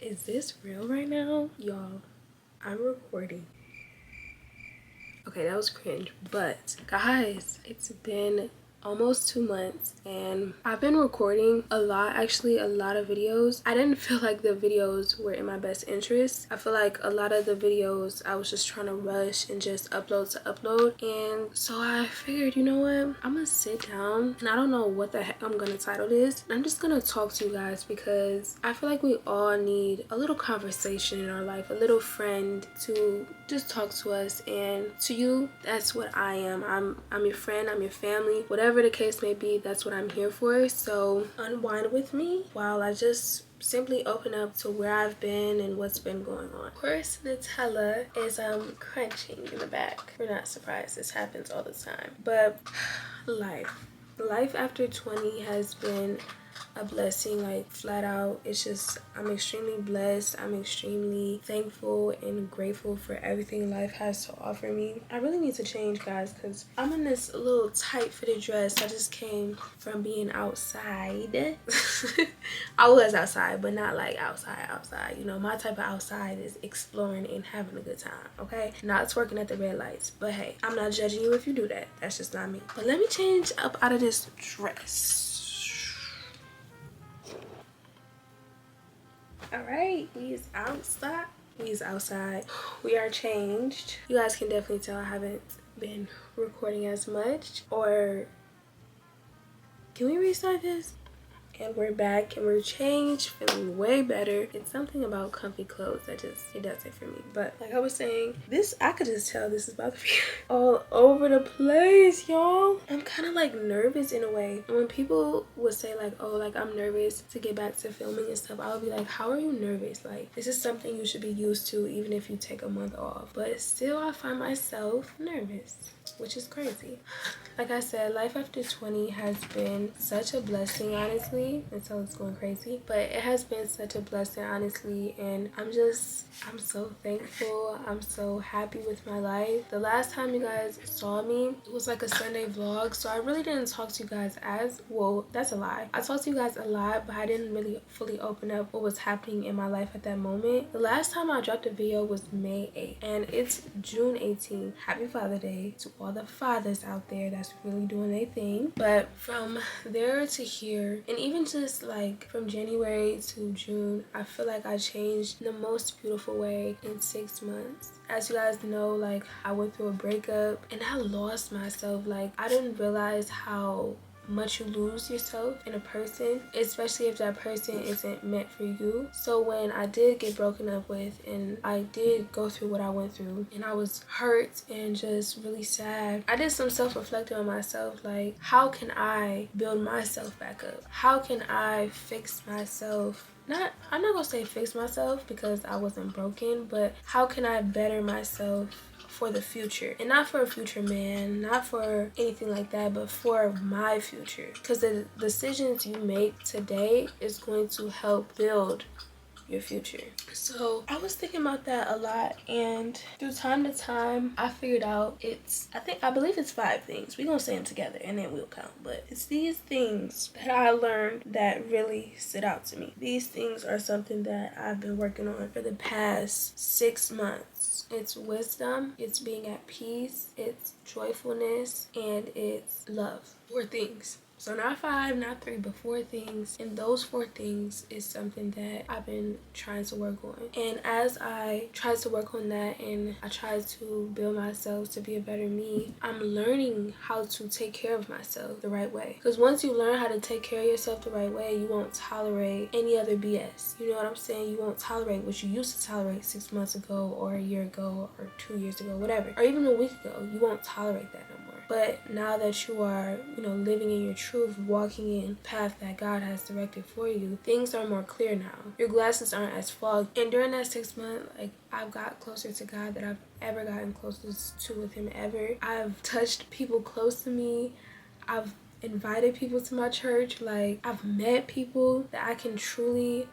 Is this real right now? Y'all, I'm recording. Okay, that was cringe, but guys, it's been almost 2 months and I've been recording a lot, actually a lot of videos. I didn't feel like the videos were in my best interest. I feel like a lot of the videos I was just trying to rush and just upload to upload, and so I figured, you know what, I'm gonna sit down and I don't know what the heck I'm gonna title this. I'm just gonna talk to you guys because I feel like we all need a little conversation in our life, a little friend to just talk to us. And to you, that's what I am. I'm your friend, I'm your family, whatever the case may be. That's what I'm here for. So unwind with me while I just simply open up to where I've been and what's been going on. Of course, Nutella is crunching in the back. We're not surprised, this happens all the time. But life after 20 has been a blessing, like flat out. It's just, I'm extremely blessed. I'm extremely thankful and grateful for everything life has to offer me. I really need to change, guys, because I'm in this little tight fitted dress. I just came from being outside. I was outside, but not like outside. You know, my type of outside is exploring and having a good time, okay? Not twerking at the red lights, but hey, I'm not judging you if you do that. That's just not me. But let me change up out of this dress. All right, we is outside. We are changed. You guys can definitely tell I haven't been recording as much. Or can we restart this? And we're back and we're changed, feeling way better. It's something about comfy clothes that just, it does it for me. But like I was saying, this, I could just tell this is about to be all over the place, y'all. I'm kind of like nervous in a way. And when people would say like, oh, like I'm nervous to get back to filming and stuff, I would be like, how are you nervous? Like, this is something you should be used to even if you take a month off. But still, I find myself nervous, which is crazy. Like I said, life after 20 has been such a blessing, honestly, until it's going crazy. But it has been such a blessing, honestly, and I'm so thankful. I'm so happy with my life. The last time you guys saw me, it was like a Sunday vlog, so I really didn't talk to you guys as well. That's a lie. I talked to you guys a lot, but I didn't really fully open up what was happening in my life at that moment. The last time I dropped a video was May 8th, and it's June 18th. Happy Father's Day to all the fathers out there that's really doing their thing. But from there to here, and even just like from January to June, I feel like I changed in the most beautiful way in 6 months. As you guys know, like I went through a breakup and I lost myself. Like I didn't realize how much you lose yourself in a person, especially if that person isn't meant for you. So when I did get broken up with and I did go through what I went through and I was hurt and just really sad, I did some self-reflecting on myself, like how can I build myself back up? How can I fix myself? I'm not gonna say fix myself because I wasn't broken, but how can I better myself for the future? And not for a future man, not for anything like that, but for my future. Because the decisions you make today is going to help build your future. So I was thinking about that a lot, and through time to time I figured out I believe it's 5 things. We're gonna say them together and then we'll count, but it's these things that I learned that really stood out to me. These things are something that I've been working on for the past 6 months. It's wisdom, it's being at peace, it's joyfulness, and it's love. 4 things. So not 5, not 3, but 4 things. And those 4 things is something that I've been trying to work on. And as I try to work on that and I try to build myself to be a better me, I'm learning how to take care of myself the right way. Because once you learn how to take care of yourself the right way, you won't tolerate any other BS. You know what I'm saying? You won't tolerate what you used to tolerate 6 months ago or a year ago or 2 years ago, whatever. Or even a week ago. You won't tolerate that no more. But now that you are, living in your truth, walking in the path that God has directed for you, things are more clear now. Your glasses aren't as fogged. And during that 6 months, like I've got closer to God than I've ever gotten closest to with him ever. I've touched people close to me. I've invited people to my church. Like I've met people that I can truly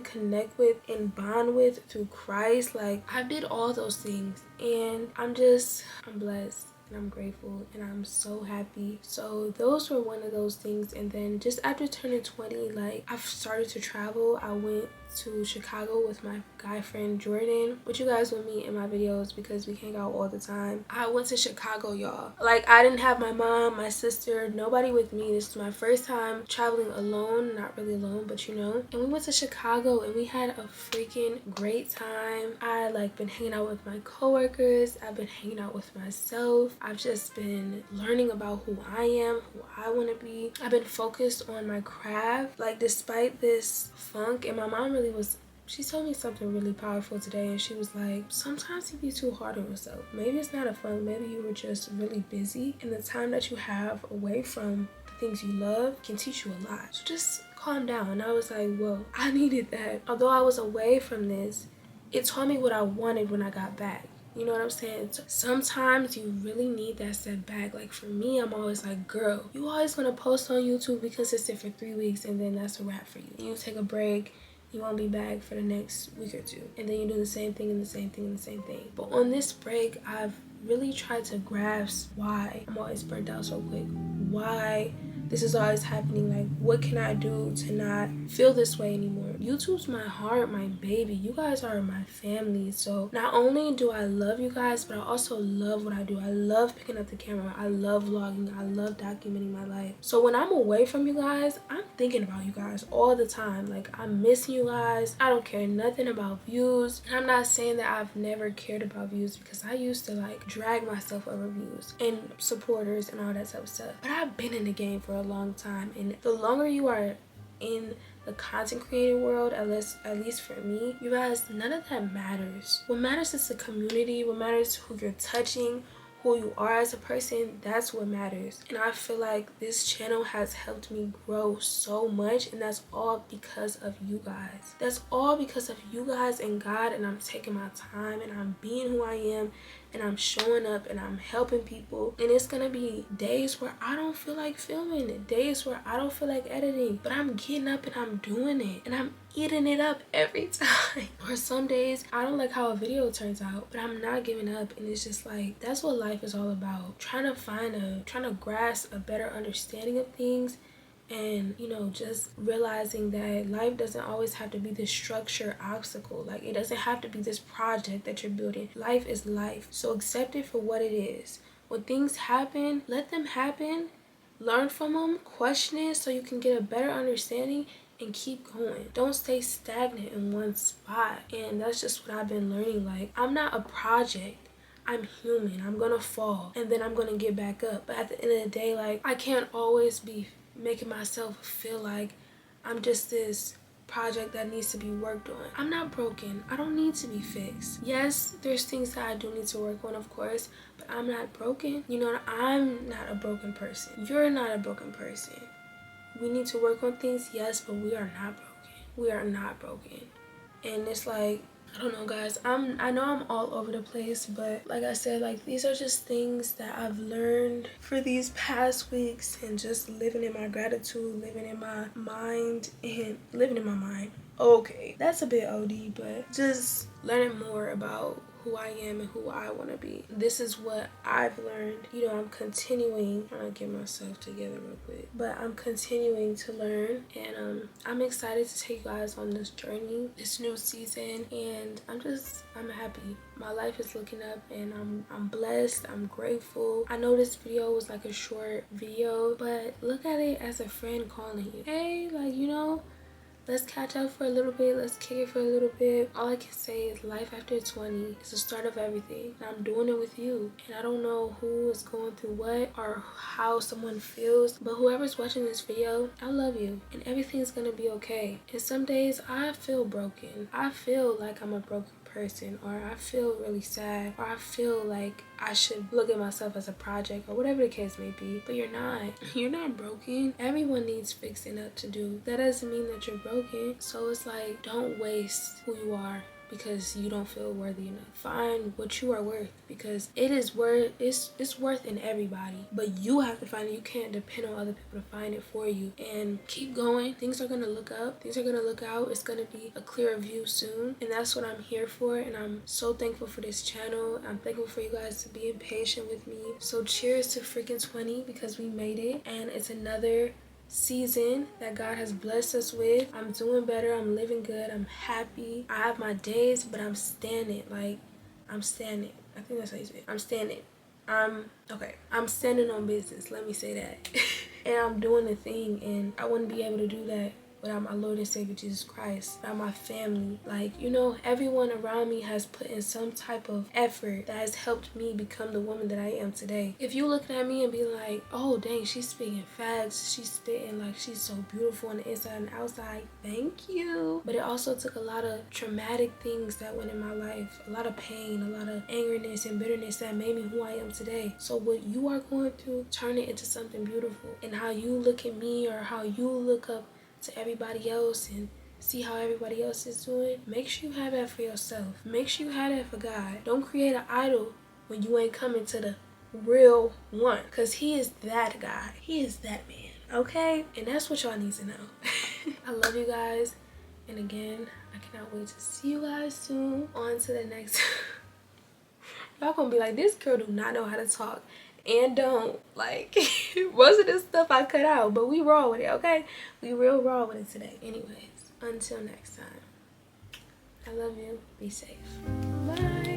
connect with and bond with through Christ. Like I did all those things and I'm blessed. and I'm grateful and I'm so happy. So those were one of those things. And then just after turning 20, like, I've started to travel. I went to Chicago with my guy friend Jordan, which you guys will meet in my videos because we hang out all the time. I went to Chicago, y'all. Like, I didn't have my mom, my sister, nobody with me. This is my first time traveling alone. Not really alone, but you know. And we went to Chicago and we had a freaking great time. I like been hanging out with my coworkers. I've been hanging out with myself. I've just been learning about who I am, who I want to be. I've been focused on my craft. Like, despite this funk, and my mom really was, she told me something really powerful today, and she was like, sometimes you be too hard on yourself. Maybe it's not a funk, maybe you were just really busy, and the time that you have away from the things you love can teach you a lot. So just calm down. And I was like, whoa, I needed that. Although I was away from this, it taught me what I wanted when I got back. You know what I'm saying? So sometimes you really need that setback. Like, for me, I'm always like, girl, you always want to post on YouTube, be consistent for 3 weeks, and then that's a wrap for you. You take a break, you won't be back for the next week or two, and then you do the same thing and the same thing and the same thing. But on this break, I've really tried to grasp why I'm always burnt out so quick, why this is always happening. Like, what can I do to not feel this way anymore? YouTube's my heart, my baby. You guys are my family. So not only do I love you guys, but I also love what I do. I love picking up the camera. I love vlogging. I love documenting my life. So when I'm away from you guys, I'm thinking about you guys all the time. Like, I'm missing you guys. I don't care nothing about views. And I'm not saying that I've never cared about views, because I used to like drag myself over views and supporters and all that type of stuff. But I've been in the game for a long time, and the longer you are in the content creating world, at least for me, you guys, none of that matters. What matters is the community. What matters is who you're touching, who you are as a person. That's what matters. And I feel like this channel has helped me grow so much, and that's all because of you guys. That's all because of you guys and God. And I'm taking my time and I'm being who I am, and I'm showing up and I'm helping people. And it's gonna be days where I don't feel like filming, days where I don't feel like editing, but I'm getting up and I'm doing it, and I'm eating it up every time. Or some days I don't like how a video turns out, but I'm not giving up. And it's just like, that's what life is all about. Trying to grasp a better understanding of things, and you know, just realizing that life doesn't always have to be this structure obstacle. Like, it doesn't have to be this project that you're building. Life is life, so accept it for what it is. When things happen, let them happen, learn from them, question it so you can get a better understanding, and keep going. Don't stay stagnant in one spot. And that's just what I've been learning. Like, I'm not a project. I'm human. I'm gonna fall, and then I'm gonna get back up. But at the end of the day, like, I can't always be making myself feel like I'm just this project that needs to be worked on. I'm not broken. I don't need to be fixed. Yes, there's things that I do need to work on, of course, but I'm not broken. You know, I'm not a broken person. You're not a broken person. We need to work on things, yes, but we are not broken. We are not broken. And it's like, I don't know, guys, I know I'm all over the place, but like I said, like, these are just things that I've learned for these past weeks, and just living in my gratitude, living in my mind. Okay, that's a bit OD, but just learning more about who I am and who I want to be. This is what I've learned. You know, I'm continuing, trying to get myself together real quick, but I'm continuing to learn, and I'm excited to take you guys on this journey, this new season, and I'm happy. My life is looking up, and I'm blessed. I'm grateful. I know this video was like a short video, but look at it as a friend calling you. Hey, like, you know, let's catch up for a little bit. Let's kick it for a little bit. All I can say is life after 20 is the start of everything. And I'm doing it with you. And I don't know who is going through what or how someone feels, but whoever's watching this video, I love you. And everything's gonna be okay. And some days I feel broken. I feel like I'm a broken person, or I feel really sad, or I feel like I should look at myself as a project, or whatever the case may be. But you're not. You're not broken. Everyone needs fixing up to do. That doesn't mean that you're broken. So it's like, don't waste who you are because you don't feel worthy enough. Find what you are worth, because it's worth in everybody, but you have to find it. You can't depend on other people to find it for you. And keep going. Things are gonna look up, things are gonna look out. It's gonna be a clearer view soon, and that's what I'm here for. And I'm so thankful for this channel. I'm thankful for you guys to be patient with me. So cheers to freaking 20, because we made it, and it's another season that God has blessed us with. I'm doing better, I'm living good, I'm happy. I have my days, but I'm standing. Like, I'm standing. I think that's how you say it. I'm standing. I'm standing on business, let me say that. And I'm doing the thing, and I wouldn't be able to do that without my Lord and Savior Jesus Christ, without my family. Like, you know, everyone around me has put in some type of effort that has helped me become the woman that I am today. If you looking at me and be like, oh dang, she's speaking facts, she's spitting like she's so beautiful on the inside and outside, thank you. But it also took a lot of traumatic things that went in my life, a lot of pain, a lot of angerness and bitterness that made me who I am today. So what you are going through, turn it into something beautiful. And how you look at me, or how you look up to everybody else and see how everybody else is doing, make sure you have that for yourself. Make sure you have that for God. Don't create an idol when you ain't coming to the real one, because he is that guy, he is that man, okay? And that's what y'all need to know. I love you guys, and again, I cannot wait to see you guys soon. On to the next. Y'all gonna be like, this girl do not know how to talk, and don't. Like, most of this stuff I cut out, but we raw with it, okay? We real raw with it today. Anyways, until next time, I love you. Be safe. Bye.